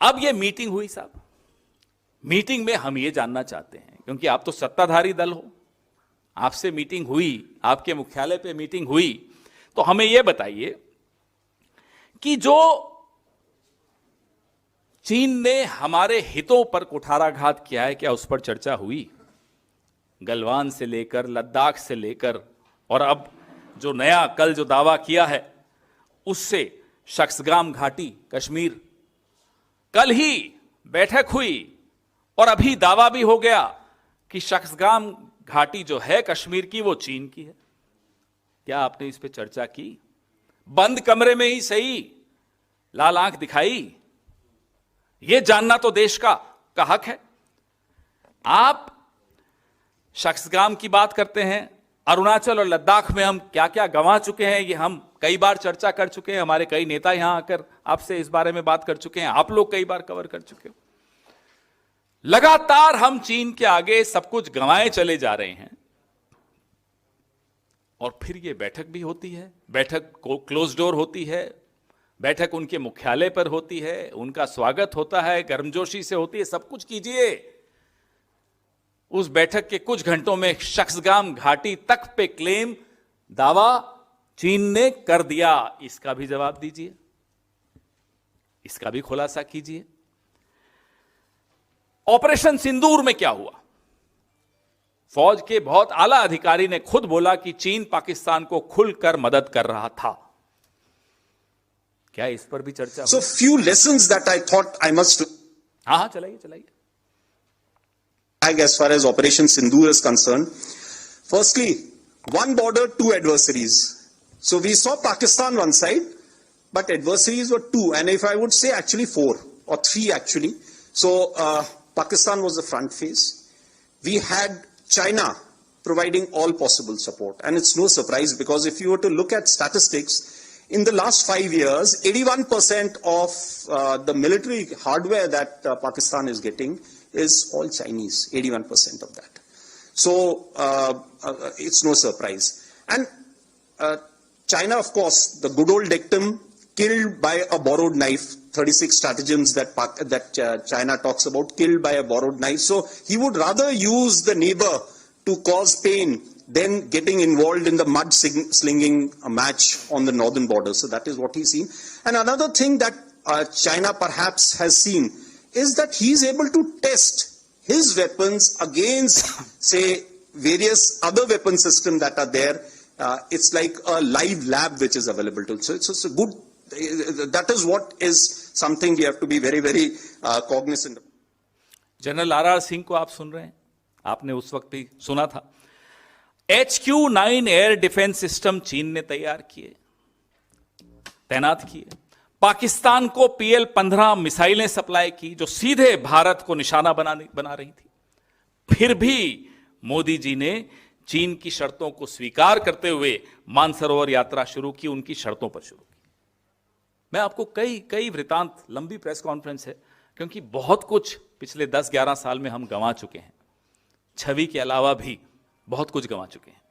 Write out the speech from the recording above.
अब ये मीटिंग हुई साहब, मीटिंग में हम ये जानना चाहते हैं, क्योंकि आप तो सत्ताधारी दल हो, आपसे मीटिंग हुई, आपके मुख्यालय पे मीटिंग हुई, तो हमें यह बताइए कि जो चीन ने हमारे हितों पर कुठाराघात किया है, क्या उस पर चर्चा हुई? गलवान से लेकर लद्दाख से लेकर, और अब जो नया कल जो दावा किया है उससे शख्सगाम घाटी कश्मीर, कल ही बैठक हुई और अभी दावा भी हो गया कि शख्सगाम घाटी जो है कश्मीर की वो चीन की है। क्या आपने इस पे चर्चा की? बंद कमरे में ही सही, लाल आंख दिखाई? ये जानना तो देश का हक है। आप शख्सगाम की बात करते हैं, अरुणाचल और लद्दाख में हम क्या क्या गंवा चुके हैं ये हम कई बार चर्चा कर चुके हैं, हमारे कई नेता यहां आकर आपसे इस बारे में बात कर चुके हैं, आप लोग कई बार कवर कर चुके हो। लगातार हम चीन के आगे सब कुछ गंवाए चले जा रहे हैं, और फिर ये बैठक भी होती है, बैठक को क्लोज डोर होती है, बैठक उनके मुख्यालय पर होती है, उनका स्वागत होता है, गर्मजोशी से होती है, सब कुछ कीजिए। उस बैठक के कुछ घंटों में शख्सगाम घाटी तक पे क्लेम, दावा चीन ने कर दिया, इसका भी जवाब दीजिए, इसका भी खुलासा कीजिए। ऑपरेशन सिंदूर में क्या हुआ? फौज के बहुत आला अधिकारी ने खुद बोला कि चीन पाकिस्तान को खुलकर मदद कर रहा था। क्या इस पर भी चर्चा? So few lessons that I thought I must. हाँ, चलाइए। As far as Operation Sindoor is concerned, firstly, one border, two adversaries. So we saw Pakistan one side, but adversaries were two, and if I would say actually four or three actually. So Pakistan was the front face. We had China providing all possible support, and it's no surprise because if you were to look at statistics, in the last 5 years, 81% of the military hardware that Pakistan is getting is all Chinese, 81% of that. So it's no surprise. And China, of course, the good old dictum, killed by a borrowed knife, 36 stratagems that China talks about, killed by a borrowed knife. So he would rather use the neighbor to cause pain than getting involved in the mud slinging match on the northern border. So that is what he's seen. And another thing that China perhaps has seen is that he's able to test his weapons against, say, various other weapon systems that are there. It's like a live lab which is available to. So it's a good, that is what is something we have to be very, very cognizant of. General R Singh को आप सुन रहे हैं, आपने उस वक्त भी सुना था। HQ-9 एयर डिफेंस सिस्टम चीन ने तैयार किए, तैनात किए। पाकिस्तान को PL-15 मिसाइलें सप्लाई की जो सीधे भारत को निशाना बना रही थी। फिर भी मोदी जी ने चीन की शर्तों को स्वीकार करते हुए मानसरोवर यात्रा शुरू की, उनकी शर्तों पर शुरू की। मैं आपको कई वृतांत, लंबी प्रेस कॉन्फ्रेंस है, क्योंकि बहुत कुछ पिछले 10-11 साल में हम गंवा चुके हैं, छवि के अलावा भी बहुत कुछ गंवा चुके हैं।